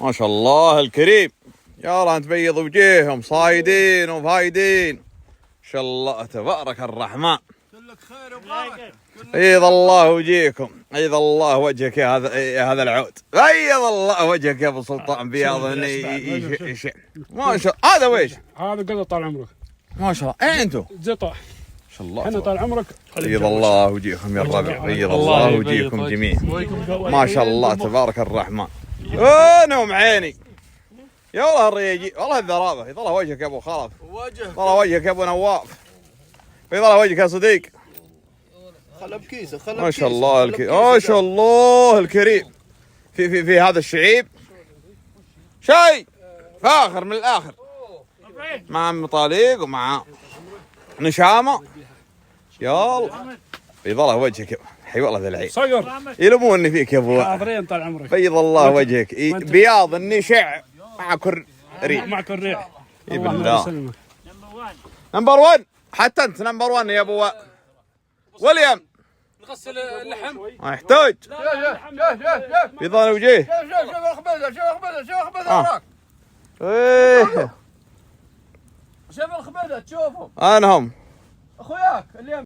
ما شاء الله الكريم. يلا تبيض وجيههم صايدين وفايدين. ما شاء الله تبارك الرحمن. كلك خير وبركه. بيض الله وجيكم. بيض الله وجهك يا هذا العود. بيض الله وجهك يا ابو سلطان. بياض ما شاء الله. هذا ويش؟ هذا قضى طال عمرك. ما شاء الله. ايه انتم؟ زطا. ما شاء الله. احنا طال عمرك. بيض الله وجيكم يا الربع. بيض الله وجيكم جميعا. ما شاء الله تبارك الرحمن. نوم عيني. يا والله الريجي. والله الذرابه. يظل وجهك يا ابو خالد. يظل وجهك يا ابو نواف. يظل وجهك يا صديق. خله بكيسه خله. ما شاء الله ما شاء الله الكريم. في هذا الشعيب شيء فاخر من الاخر. مع عم طليق ومع نشامه. يلا بيض الله وجهك. حي والله ذا العين. صقر. يلموني فيك يا ابو. حاضرين طال عمرك. بيض الله وجهك. بياض النشع مع كل ريح. معك الريح. اي بالله. نمبر 1. حتى انت نمبر 1 يا ابو وليم. نغسل اللحم. ما يحتاج. بيض الله وجهه. شوف الخبزه شوف الخبزه وراك. ايه شوف الخبزه تشوفهم انا هم اخوياك اللي